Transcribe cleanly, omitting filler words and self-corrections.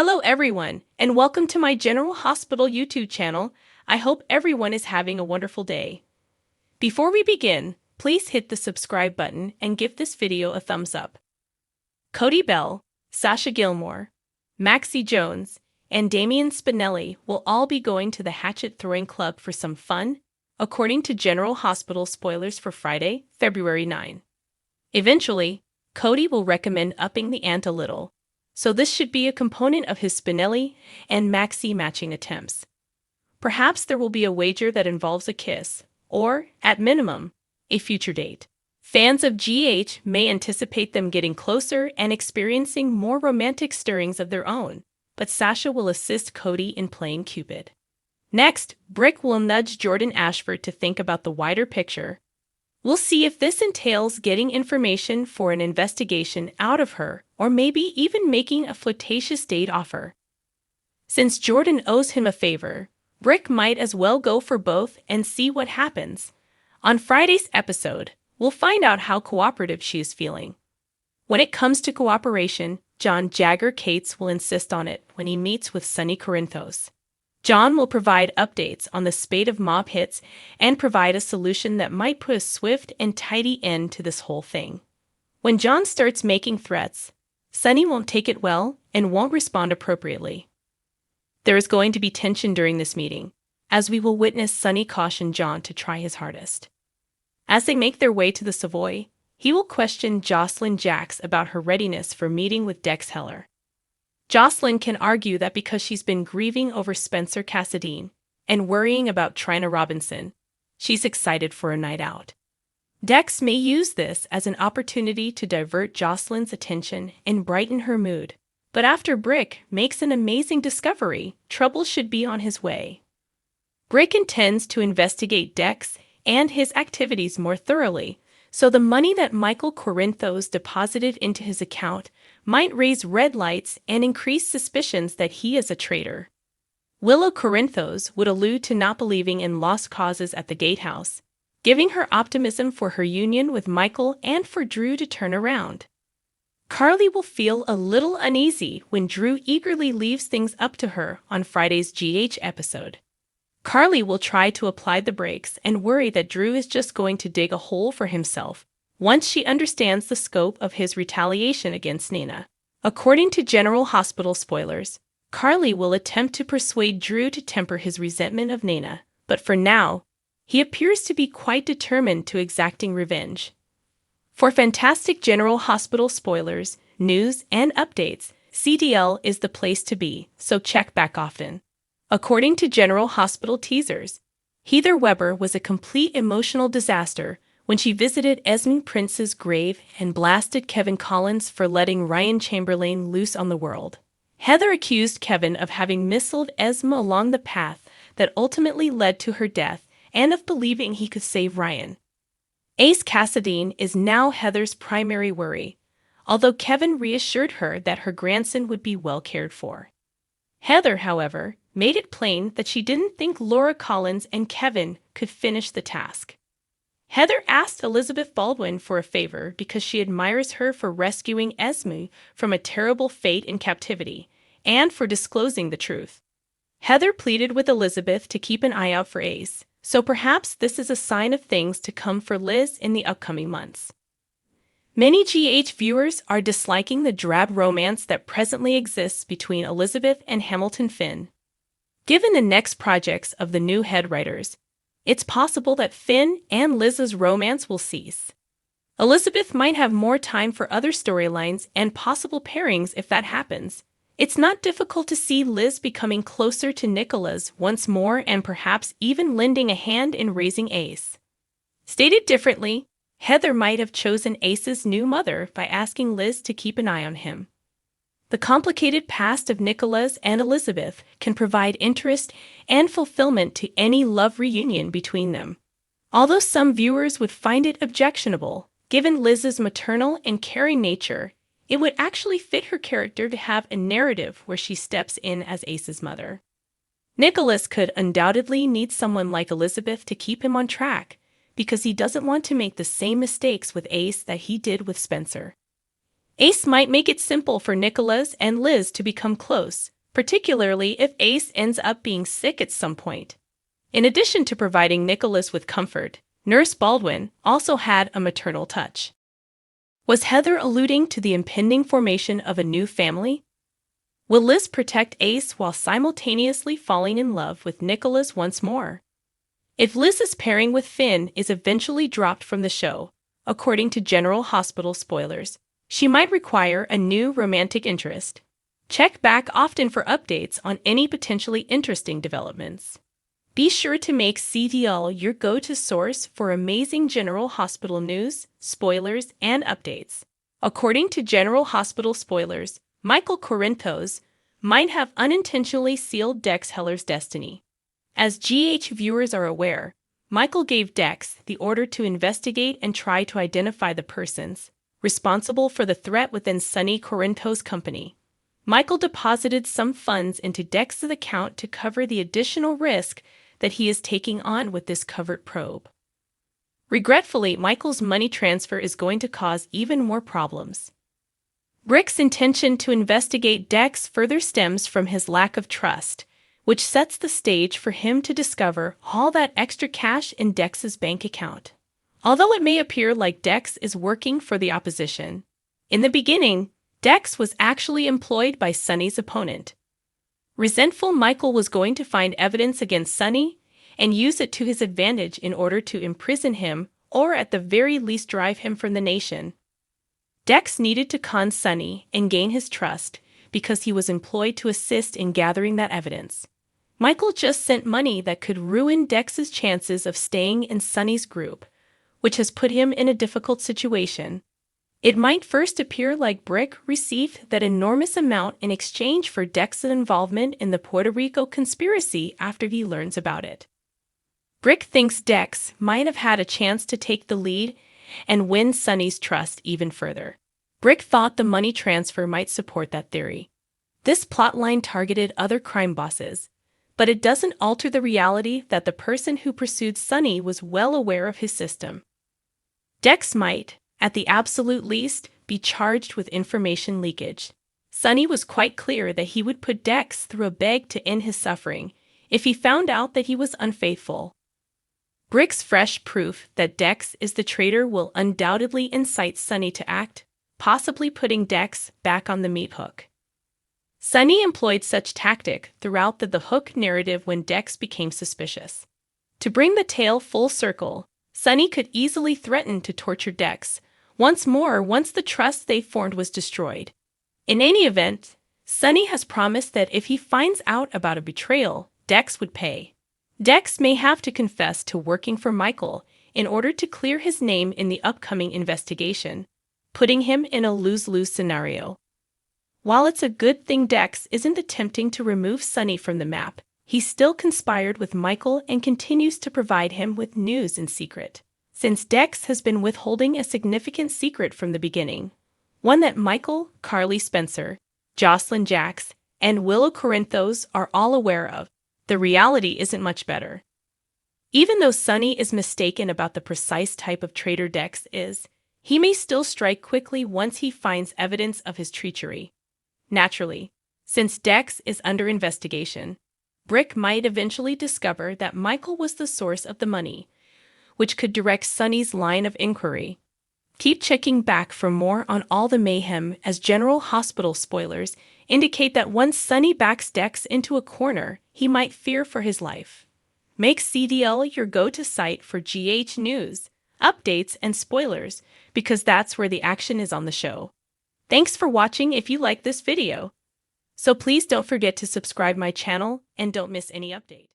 Hello everyone, and welcome to my General Hospital YouTube channel. I hope everyone is having a wonderful day. Before we begin, please hit the subscribe button and give this video a thumbs up. Cody Bell, Sasha Gilmore, Maxie Jones, and Damian Spinelli will all be going to the Hatchet Throwing Club for some fun, according to General Hospital spoilers for Friday, February 9. Eventually, Cody will recommend upping the ante a little, so this should be a component of his Spinelli and Maxie matching attempts. Perhaps there will be a wager that involves a kiss, or, at minimum, a future date. Fans of GH may anticipate them getting closer and experiencing more romantic stirrings of their own, but Sasha will assist Cody in playing Cupid. Next, Brick will nudge Jordan Ashford to think about the wider picture. We'll see if this entails getting information for an investigation out of her, or maybe even making a flirtatious date offer. Since Jordan owes him a favor, Brick might as well go for both and see what happens. On Friday's episode, we'll find out how cooperative she is feeling. When it comes to cooperation, John Jagger Cates will insist on it when he meets with Sonny Corinthos. John will provide updates on the spate of mob hits and provide a solution that might put a swift and tidy end to this whole thing. When John starts making threats, Sonny won't take it well and won't respond appropriately. There is going to be tension during this meeting, as we will witness Sonny caution John to try his hardest. As they make their way to the Savoy, he will question Jocelyn Jax about her readiness for meeting with Dex Heller. Jocelyn can argue that because she's been grieving over Spencer Cassadine and worrying about Trina Robinson, she's excited for a night out. Dex may use this as an opportunity to divert Jocelyn's attention and brighten her mood. But after Brick makes an amazing discovery, trouble should be on his way. Brick intends to investigate Dex and his activities more thoroughly, so the money that Michael Corinthos deposited into his account might raise red lights and increase suspicions that he is a traitor. Willow Corinthos would allude to not believing in lost causes at the gatehouse, giving her optimism for her union with Michael and for Drew to turn around. Carly will feel a little uneasy when Drew eagerly leaves things up to her on Friday's GH episode. Carly will try to apply the brakes and worry that Drew is just going to dig a hole for himself once she understands the scope of his retaliation against Nina. According to General Hospital spoilers, Carly will attempt to persuade Drew to temper his resentment of Nina, but for now, he appears to be quite determined to exacting revenge. For fantastic General Hospital spoilers, news, and updates, CDL is the place to be, so check back often. According to General Hospital teasers, Heather Weber was a complete emotional disaster when she visited Esme Prince's grave and blasted Kevin Collins for letting Ryan Chamberlain loose on the world. Heather accused Kevin of having missiled Esme along the path that ultimately led to her death and of believing he could save Ryan. Ace Cassadine is now Heather's primary worry, although Kevin reassured her that her grandson would be well cared for. Heather, however, made it plain that she didn't think Laura Collins and Kevin could finish the task. Heather asked Elizabeth Baldwin for a favor because she admires her for rescuing Esme from a terrible fate in captivity and for disclosing the truth. Heather pleaded with Elizabeth to keep an eye out for Ace, so perhaps this is a sign of things to come for Liz in the upcoming months. Many GH viewers are disliking the drab romance that presently exists between Elizabeth and Hamilton Finn. Given the next projects of the new head writers, it's possible that Finn and Liz's romance will cease. Elizabeth might have more time for other storylines and possible pairings if that happens. It's not difficult to see Liz becoming closer to Nicholas once more and perhaps even lending a hand in raising Ace. Stated differently, Heather might have chosen Ace's new mother by asking Liz to keep an eye on him. The complicated past of Nicholas and Elizabeth can provide interest and fulfillment to any love reunion between them. Although some viewers would find it objectionable, given Liz's maternal and caring nature, it would actually fit her character to have a narrative where she steps in as Ace's mother. Nicholas could undoubtedly need someone like Elizabeth to keep him on track, because he doesn't want to make the same mistakes with Ace that he did with Spencer. Ace might make it simple for Nicholas and Liz to become close, particularly if Ace ends up being sick at some point. In addition to providing Nicholas with comfort, Nurse Baldwin also had a maternal touch. Was Heather alluding to the impending formation of a new family? Will Liz protect Ace while simultaneously falling in love with Nicholas once more? If Liz's pairing with Finn is eventually dropped from the show, according to General Hospital spoilers, she might require a new romantic interest. Check back often for updates on any potentially interesting developments. Be sure to make CDL your go-to source for amazing General Hospital news, spoilers, and updates. According to General Hospital spoilers, Michael Corinthos might have unintentionally sealed Dex Heller's destiny. As GH viewers are aware, Michael gave Dex the order to investigate and try to identify the persons responsible for the threat within Sonny Corinthos' company. Michael deposited some funds into Dex's account to cover the additional risk that he is taking on with this covert probe. Regretfully, Michael's money transfer is going to cause even more problems. Brick's intention to investigate Dex further stems from his lack of trust, which sets the stage for him to discover all that extra cash in Dex's bank account. Although it may appear like Dex is working for the opposition, in the beginning, Dex was actually employed by Sonny's opponent. Resentful, Michael was going to find evidence against Sonny and use it to his advantage in order to imprison him or at the very least drive him from the nation. Dex needed to con Sonny and gain his trust because he was employed to assist in gathering that evidence. Michael just sent money that could ruin Dex's chances of staying in Sonny's group, which has put him in a difficult situation. It might first appear like Brick received that enormous amount in exchange for Dex's involvement in the Puerto Rico conspiracy after he learns about it. Brick thinks Dex might have had a chance to take the lead and win Sonny's trust even further. Brick thought the money transfer might support that theory. This plotline targeted other crime bosses, but it doesn't alter the reality that the person who pursued Sonny was well aware of his system. Dex might, at the absolute least, be charged with information leakage. Sonny was quite clear that he would put Dex through a beg to end his suffering if he found out that he was unfaithful. Brick's fresh proof that Dex is the traitor will undoubtedly incite Sonny to act, possibly putting Dex back on the meat hook. Sonny employed such tactic throughout the Hook narrative when Dex became suspicious. To bring the tale full circle, Sonny could easily threaten to torture Dex once more once the trust they formed was destroyed. In any event, Sonny has promised that if he finds out about a betrayal, Dex would pay. Dex may have to confess to working for Michael in order to clear his name in the upcoming investigation, putting him in a lose-lose scenario. While it's a good thing Dex isn't attempting to remove Sonny from the map, he still conspired with Michael and continues to provide him with news in secret. Since Dex has been withholding a significant secret from the beginning, one that Michael, Carly Spencer, Jocelyn Jax, and Willow Corinthos are all aware of, the reality isn't much better. Even though Sonny is mistaken about the precise type of traitor Dex is, he may still strike quickly once he finds evidence of his treachery. Naturally, since Dex is under investigation, Brick might eventually discover that Michael was the source of the money, which could direct Sonny's line of inquiry. Keep checking back for more on all the mayhem, as General Hospital spoilers indicate that once Sonny backs Dex into a corner, he might fear for his life. Make CDL your go-to site for GH news, updates, and spoilers, because that's where the action is on the show. Thanks for watching if you like this video. So please don't forget to subscribe my channel and don't miss any update.